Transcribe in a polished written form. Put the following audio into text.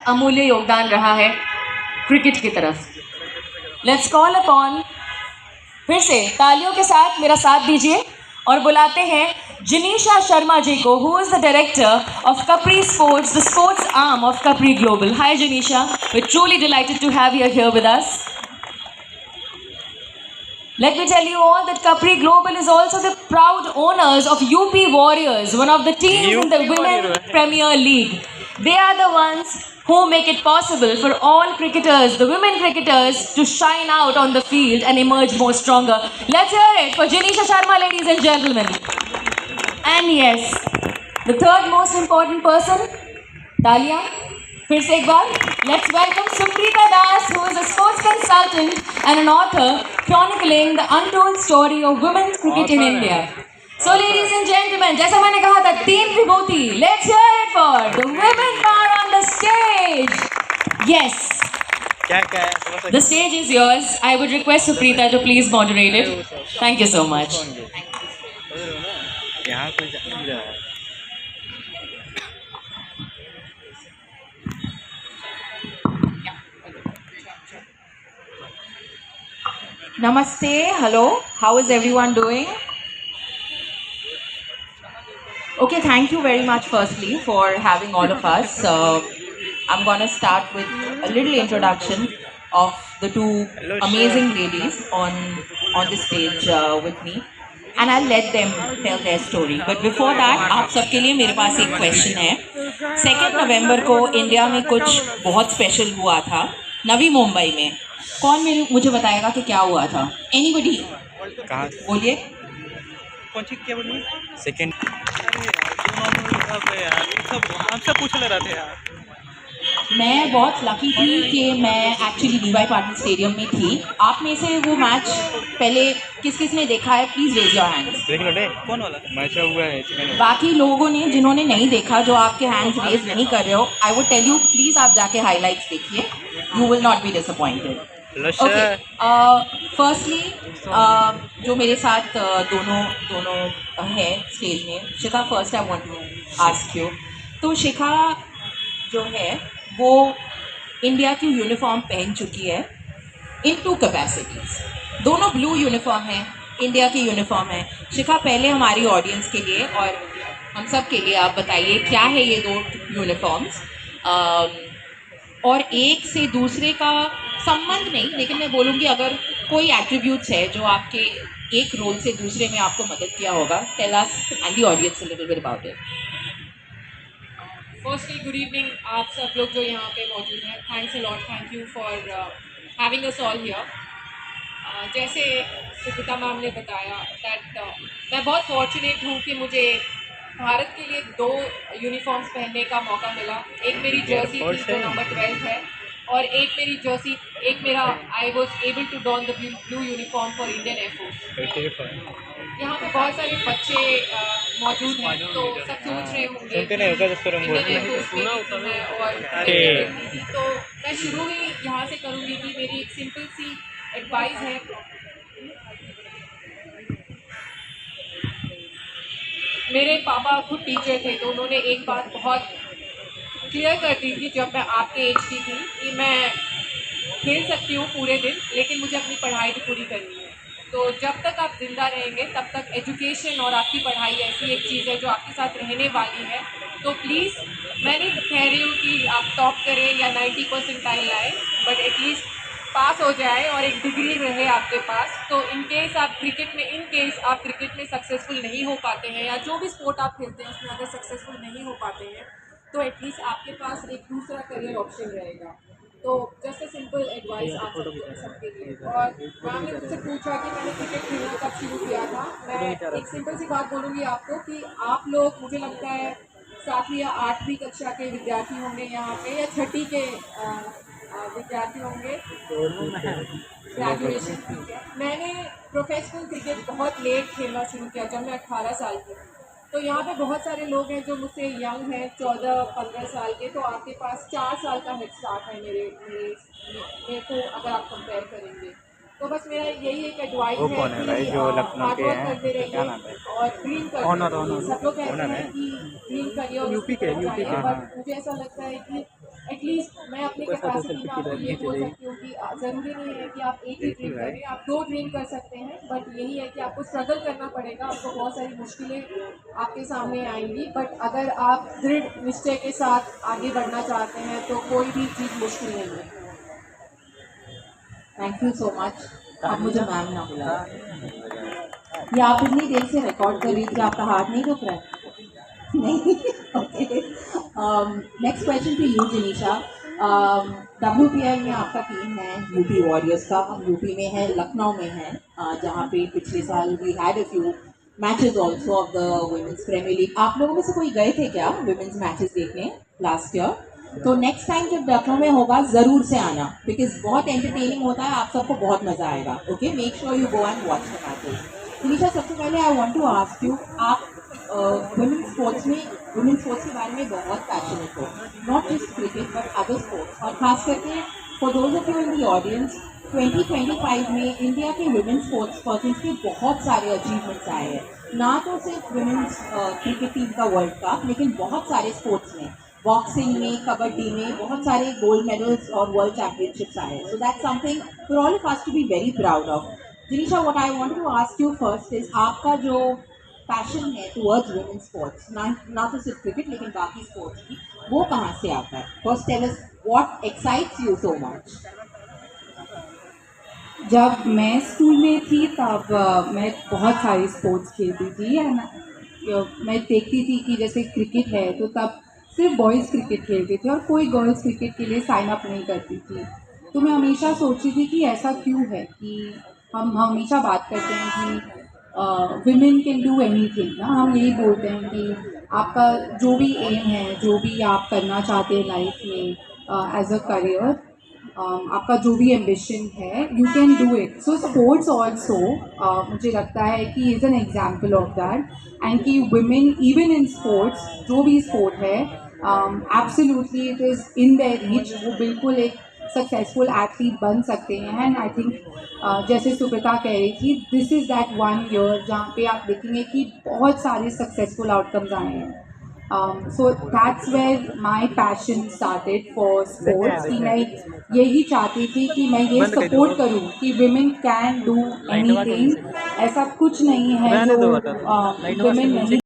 अमूल्य योगदान रहा है क्रिकेट की तरफ। लेट्स कॉल अपॉन, फिर से तालियों के साथ मेरा साथ दीजिए और बुलाते हैं जिनीशा शर्मा जी को, who is the director of Capri Sports, the sports arm of Capri Global. Hi Jinisha, we are truly delighted to have you here with us. Let me tell you all that Capri Global is also the proud owners of UP Warriors, one of the teams in the Women Premier League. They are the ones who make it possible for all cricketers, the women cricketers, to shine out on the field and emerge more stronger. Let's hear it for Jinisha Sharma, ladies and gentlemen. And yes, the third most important person, Talia. फिर से एक बार, let's welcome Suprita Das, who is a sports consultant and an author chronicling the untold story of women's cricket in India. So ladies and gentlemen, जैसा मैंने कहा था, team Vibhuti, let's hear it for the women are on the stage. Yes. The stage is yours. I would request Suprita to please moderate it. Thank you so much. Namaste, hello, how is everyone doing? Okay, thank you very much firstly for having all of us. I'm going to start with a little introduction of the two amazing ladies on the stage with me, and I'll let them tell their story. But before that, आप सबके लिए मेरे पास एक question है। 2 नवंबर को India में कुछ बहुत स्पेशल हुआ था, नवी मुंबई में। कौन मुझे बताएगा कि क्या हुआ था? एनीबडी? कहाँ? बोलिए। कौन सी क्या बोलिए? सेकंड। हमसे पूछ ले रहे थे यार। मैं बहुत लकी थी कि मैं एक्चुअली DY पाटिल स्टेडियम में थी। आप में से वो मैच पहले किस ने देखा है? Please raise your hands. देख लो डे, कौन वाला मैच हुआ है? बाकी लोगों ने जिन्होंने नहीं देखा, जो आपके हैंड्स रेज नहीं कर रहे हो, I would tell you please आप जाके हाईलाइट्स देखिए, you will not be disappointed. Okay, firstly जो मेरे साथ दोनों है स्टेज में, Shikha first I want to ask you. तो शिखा जो है वो इंडिया की यूनिफॉर्म पहन चुकी है इन 2 कैपेसिटीज़। दोनों ब्लू यूनिफॉर्म है, इंडिया की यूनिफॉर्म है। शिखा, पहले हमारी ऑडियंस के लिए और हम सब के लिए आप बताइए क्या है ये 2 यूनिफॉर्म्स, और एक से दूसरे का संबंध नहीं, लेकिन मैं बोलूँगी अगर कोई एट्रीब्यूट्स है जो आपके एक रोल से दूसरे में आपको मदद किया होगा, tell us and the audience a little bit about it. Firstly good evening आप सब लोग जो यहाँ पे मौजूद हैं, thanks a lot, thank you for having us all here. जैसे सुप्रीता मैम ने बताया दैट मैं बहुत फॉर्चुनेट हूँ कि मुझे भारत के लिए 2 यूनिफॉर्म्स पहनने का मौका मिला। एक मेरी जर्सी थी जो नंबर 12 है, और एक मेरा I was able to don the blue uniform for Indian air force. यहाँ पे बहुत सारे बच्चे मौजूद हैं, तो सब सोच रहे होंगे इंडियन एयरफोर्स में और तो मैं शुरू ही यहाँ से करूँगी कि मेरी एक सिंपल सी एडवाइस है। मेरे पापा खुद टीचर थे, तो उन्होंने एक बात बहुत क्लियर कर दी थी जब मैं आपके एज की थी कि मैं खेल सकती हूँ पूरे दिन, लेकिन मुझे अपनी पढ़ाई भी पूरी करनी है। तो जब तक आप जिंदा रहेंगे तब तक एजुकेशन और आपकी पढ़ाई ऐसी एक चीज़ है जो आपके साथ रहने वाली है। तो प्लीज़, मैं नहीं कह रही हूँ कि आप टॉप करें या 90% लाएँ, बट एटलीस्ट पास हो जाए और एक डिग्री रहे आपके पास। तो इन केस आप क्रिकेट में सक्सेसफुल नहीं हो पाते हैं, या जो भी स्पोर्ट आप खेलते हैं उसमें अगर सक्सेसफुल नहीं हो पाते हैं, तो एटलीस्ट आपके पास एक दूसरा करियर ऑप्शन रहेगा। तो जस्ट अ सिंपल एडवाइस आप सबके लिए। और मैम ने मुझसे पूछा कि मैंने क्रिकेट खेलना कब शुरू किया था। मैं एक सिंपल सी बात बोलूँगी आपको कि आप लोग, मुझे लगता है 7वीं या 8वीं कक्षा के विद्यार्थी होंगे यहाँ पे, या 6ठी के विद्यार्थी होंगे, ग्रेजुएशन। मैंने प्रोफेशनल क्रिकेट बहुत लेट खेलना शुरू किया, जब मैं 18 साल की। तो यहाँ पे बहुत सारे लोग हैं जो मुझसे यंग हैं, 14-15 साल के, तो आपके पास 4 साल का हेड स्टार्ट है मेरे को अगर आप कंपेयर करेंगे। तो बस मेरा यही एक एडवाइस है कि हार्ड वर्क करते रहिए और ड्रीम करिए। सब लोग कहते हैं कि ड्रीम करिए और यूपी के, बट मुझे ऐसा लगता है कि एटलीस्ट कैपेसिटी में आपको ये बोल सकती हूँ कि ज़रूरी नहीं है कि आप एक ही ड्रीम करें, आप 2 ड्रीम कर सकते हैं, बट यही है कि आपको स्ट्रगल करना पड़ेगा, आपको बहुत सारी मुश्किलें आपके सामने आएंगी, बट अगर आप दृढ़ निश्चय के साथ आगे बढ़ना चाहते हैं तो कोई भी चीज़ मुश्किल नहीं है। Thank you so much. आप मुझे मैम ना बुलाया। ये आप इतनी देर से रिकॉर्ड कर रही थी, आपका हार्ट नहीं दुख रहा है? नहीं। Okay, next question to you Jinisha. WPL में आपका टीम है यूपी वॉरियर्स का, हम यूपी में है, लखनऊ में है, जहाँ पे पिछले साल we had a few matches also of the women's premier league. आप लोगों में से कोई गए थे क्या वुमेन्स मैचेस देखने लास्ट ईयर? तो नेक्स्ट टाइम जब लखनऊ में होगा ज़रूर से आना, बिकॉज बहुत एंटरटेनिंग होता है, आप सबको बहुत मज़ा आएगा। Okay, make sure you go and watch the matches. Jinisha, सबसे पहले I want to ask you, आप वुमेन्स स्पोर्ट्स के बारे में बहुत पैशनेट हो, not just cricket but other sports, और खास करके for those of you in the audience, 2025 में इंडिया के वुमेन्स स्पोर्ट्स पर्सन के बहुत सारे अचीवमेंट्स आए हैं, ना तो सिर्फ वुमेन्स क्रिकेट टीम का वर्ल्ड कप, लेकिन बहुत सारे स्पोर्ट्स में, बॉक्सिंग में, कबड्डी में बहुत सारे गोल्ड मेडल्स और वर्ल्ड चैंपियनशिप्स आए हैं। So that's something for all of us to be very proud of. Jinisha, what I want to ask you first is, आपका जो पैशन है टुवर्ड्स वुमेन्स स्पोर्ट्स, ना तो सिर्फ क्रिकेट लेकिन बाकी स्पोर्ट्स की, वो कहाँ से आता है? First tell us what excites you so much. जब मैं स्कूल में थी तब मैं बहुत सारी स्पोर्ट्स खेलती थी, एंड मैं देखती थी कि जैसे क्रिकेट है तो तब सिर्फ बॉयज़ क्रिकेट खेलते थे और कोई गर्ल्स क्रिकेट के लिए साइन अप नहीं करती थी। तो मैं हमेशा सोचती थी कि ऐसा क्यों है कि हम हमेशा बात करते हैं कि विमेन कैन डू एनीथिंग ना, हम यही बोलते हैं कि आपका जो भी एम है, जो भी आप करना चाहते हैं लाइफ में एज अ करियर, आपका जो भी एम्बिशन है, you can do it. So sports also मुझे लगता है कि is an example of that, and कि वुमेन इवन इन स्पोर्ट्स, जो भी स्पोर्ट है, absolutely it is in their reach, वो बिल्कुल एक सक्सेसफुल एथलीट बन सकते हैं। एंड आई थिंक जैसे सुप्रीता कह रही थी, दिस इज़ दैट 1 ईयर जहाँ पे आप देखेंगे कि बहुत सारे सक्सेसफुल आउटकम्स आए हैं। So that's where my passion started for sports, कि मैं यही चाहती थी कि मैं ये सपोर्ट करूँ कि women can do anything, ऐसा कुछ नहीं है जो women नहीं